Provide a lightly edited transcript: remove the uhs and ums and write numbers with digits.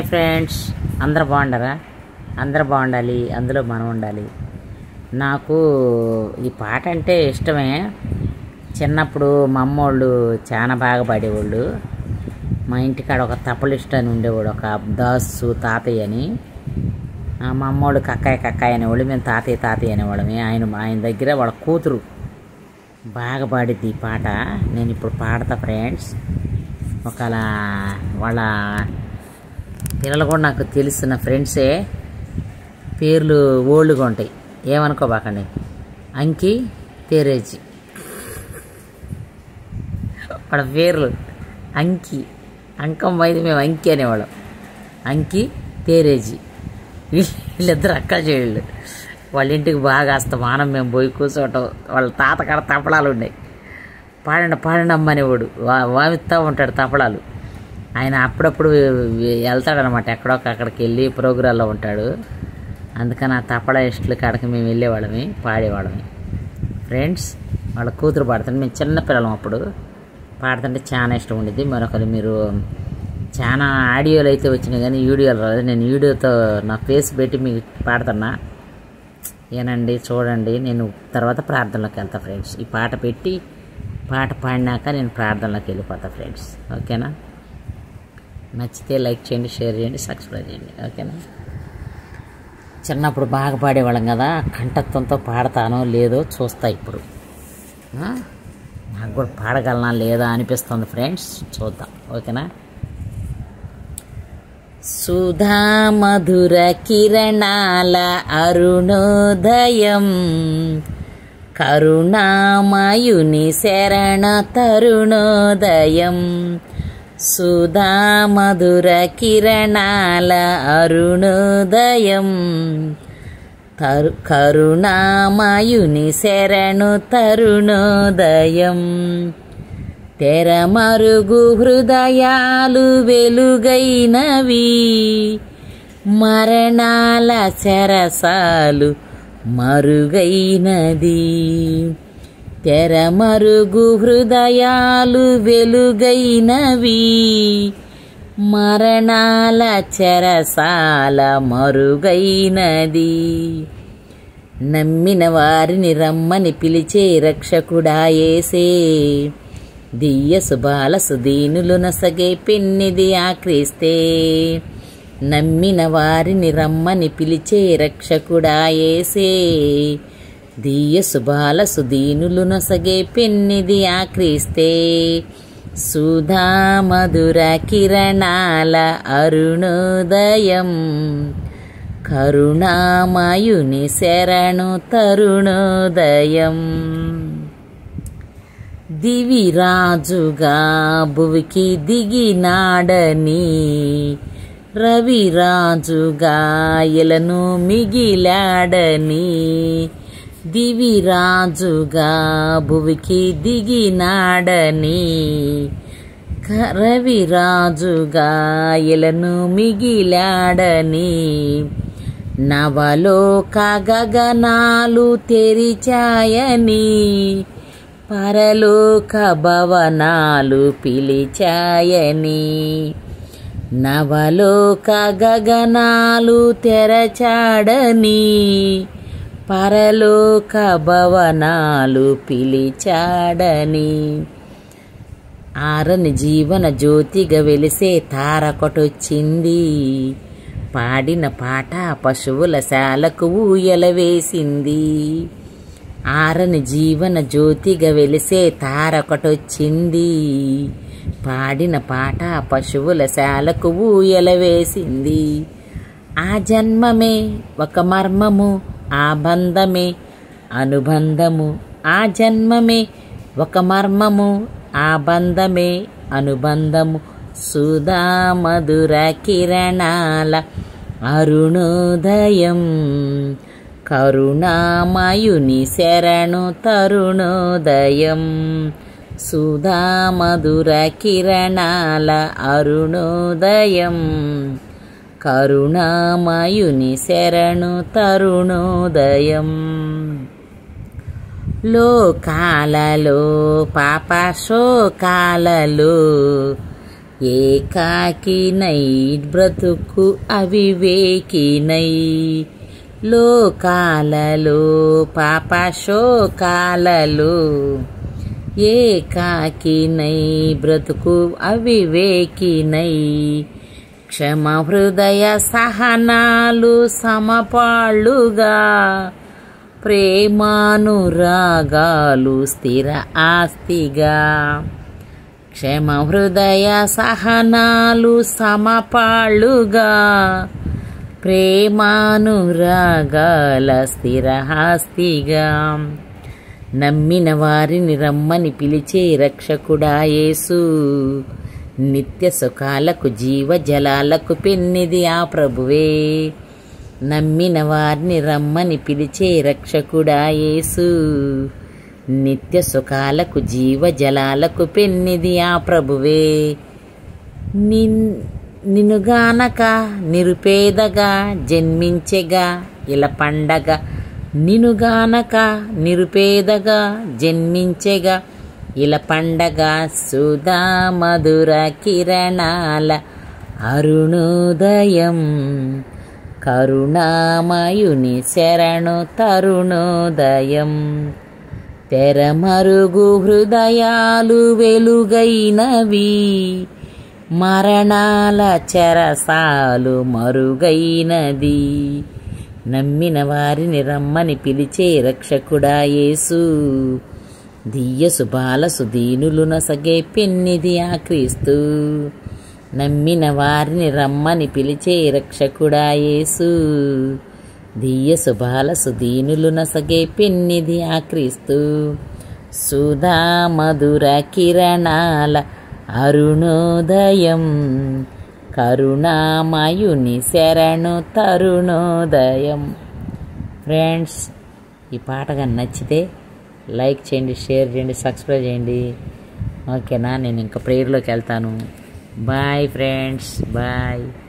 Friends, అందరూ బాగుండరా? అందరూ బాగుండాలి, అందులో మనం ఉండాలి. నాకు ఈ పాట అంటే ఇష్టమే. చిన్నప్పుడు మా అమ్మోళ్ళు చాలా బాగా పాడేవాళ్ళు. మా ఇంటికాడ ఒక తపలిస్ట్ అని ఉండేవాడు, ఒక దాసు తాతయ్య అని. మా అమ్మోళ్ళు కక్కాయ అనేవాళ్ళు, మేము తాతయ్య అనేవాళ్ళమే. ఆయన దగ్గర వాళ్ళ కూతురు బాగా పాడిద్ది ఈ పాట. నేను ఇప్పుడు పాడతా ఫ్రెండ్స్. ఒకవేళ వాళ్ళ పిల్లలు కూడా నాకు తెలిసిన ఫ్రెండ్సే, పేర్లు ఓల్డ్గా ఉంటాయి, ఏమనుకోబాకండి. అంకి తేరేజీ, వాళ్ళ పేర్లు అంకమ్మ అయితే మేము అంకి అనేవాళ్ళం. అంకి తేరేజీ వీళ్ళిద్దరు అక్క చెల్లెళ్ళు. వాళ్ళ ఇంటికి బాగా అస్తమానం మేము పోయి కూర్చోవటం. వాళ్ళ తాతకాడ తపలాలు ఉన్నాయి. పాడండి అమ్మ అనేవాడు, వామిస్తూ ఉంటాడు తపలాలు. ఆయన అప్పుడప్పుడు వెళ్తాడనమాట, అక్కడికి వెళ్ళి ప్రోగ్రాంలో ఉంటాడు. అందుకని ఆ తపలా ఇష్టల కాడకి మేము వెళ్ళేవాళ్ళమి, పాడేవాళ్ళమి. ఫ్రెండ్స్, వాళ్ళ కూతురు పాడుతుంటే మేము చిన్నపిల్లలం అప్పుడు పాడుతుంటే చాలా ఇష్టం ఉండేది. మరొకరు మీరు చాలా ఆడియోలు అయితే వచ్చినాయి కానీ వీడియోలు రాలేదు. నేను వీడియోతో నా ఫేస్ పెట్టి మీకు పాడుతున్నా, ఏనండి చూడండి. నేను తర్వాత ప్రార్థనలోకి వెళ్తా ఫ్రెండ్స్. ఈ పాట పెట్టి పాట పాడినాక నేను ప్రార్థనలోకి వెళ్ళిపోతా ఫ్రెండ్స్. ఓకేనా? నచ్చితే లైక్ చేయండి, షేర్ చేయండి, సబ్స్క్రైబ్ చేయండి. ఓకేనా? చిన్నప్పుడు బాగా పాడేవాళ్ళం కదా, కంఠత్వంతో పాడతానో లేదో చూస్తా ఇప్పుడు. నాకు కూడా పాడగలనా లేదా అనిపిస్తుంది ఫ్రెండ్స్, చూద్దాం. ఓకేనా? సుధా మధుర కిరణాల అరుణోదయం, కరుణామయుని శరణ తరుణోదయం. సుధా మధుర కిరణాల అరుణోదయం, కరుణామయుని శరణు తరుణోదయం. తెరమరుగు హృదయాలు వెలుగైనవి, మరణాల చెరసాలు మరుగైనది. తెరమరుగు హృదయాలు వెలుగైనవి, మరణాల చెరసాల మరుగైనది. నమ్మిన వారిని రమ్మని పిలిచే రక్షకుడా యేసే, దియ్య శుభాల సుదీనులు నసగే పెన్నిది ఆ క్రీస్తే. నమ్మిన వారిని రమ్మని పిలిచే రక్షకుడా యేసే, దియ్య శుభాల సుదీనులు నొసగే పెన్నిది ఆ క్రీస్తే. సుధా మధుర కిరణాల అరుణోదయం, కరుణామయుని శరణు తరుణోదయం. దివిరాజుగా భువికి దిగినాడని, రవిరాజుగా ఎలను మిగిలాడని. దివిరాజుగా భువికి దిగినాడని, రవిరాజుగా ఎలను మిగిలాడని. నవలోక గగనాలు తెరిచాయని, పరలోక భవనాలు పిలిచాయని. నవలోక గగనాలు తెరచాడని, పరలోక భవనాలు పిలిచాడని. ఆరని జీవన జ్యోతిగా వెలిసే తారకొటొచ్చింది, పాడిన పాట పశువుల శాలకు ఊయల వేసింది. ఆరని జీవన జ్యోతిగా వెలిసే తారకొటొచ్చింది, పాడిన పాట పశువుల శాలకు ఊయల వేసింది. ఆ జన్మమే ఒక మర్మము, ఆ బంధమే అనుబంధము. ఆ జన్మమే ఒక మర్మము, ఆ బంధమే అనుబంధము. సుధా మధుర కిరణాల అరుణోదయం, కరుణామయుని శరణు తరుణోదయం. సుధా మధుర కిరణాల అరుణోదయం, కరుణామయుని శరణు తరుణోదయం. లోకాలలో పాప శోకాలలో ఏకాకినై బ్రతుకు అవివేకినై లోకాలలో పాప శోకాలలో ఏకాకినై బ్రతుకు అవివేకినై క్షమ హృదయ సహనాలు సమపాళ్ళుగా ప్రేమానురాగాలు స్థిర ఆస్తిగా క్షమ హృదయ సహనాలు సమపాళ్ళుగా ప్రేమానురాగాల స్థిర ఆస్తిగా నమ్మిన వారిని రమ్మని పిలిచే రక్షకుడా యేసు నిత్య సుఖాలకు జీవజలాలకు పెన్నిది ఆ ప్రభువే నమ్మిన వారిని రమ్మని పిలిచే రక్షకుడా యేసు నిత్య సుఖాలకు జీవజలాలకు పెన్నిది ఆ ప్రభువే నినుగానక నిరుపేదగా జన్మించెగా ఇలా పండగ నినుగానక నిరుపేదగా జన్మించెగా ఇలా పండగ సుధా మధుర కిరణాల అరుణోదయం కరుణామయుని శరణు తరుణోదయం తెరమరుగు హృదయాలు వెలుగైనవి మరణాల చెరసాలు మరుగైనది నమ్మిన వారిని రమ్మని పిలిచే రక్షకుడా యేసు దియ్య శుభాల సుదీనులు నొసగే పెన్నిది ఆ క్రీస్తు నమ్మిన వారిని రమ్మని పిలిచే రక్షకుడా యేసు దియ్య శుభాల సుదీనులు నొసగే పెన్నిది ఆ క్రీస్తు సుధా మధుర కిరణాల అరుణోదయం కరుణామయుని శరణు తరుణోదయం. ఫ్రెండ్స్, ఈ పాట కానీ నచ్చితే లైక్ చేయండి, షేర్ చేయండి, సబ్స్క్రైబ్ చేయండి. ఓకేనా? నేను ఇంకా ప్రేయర్లోకి వెళ్తాను. Bye friends, bye.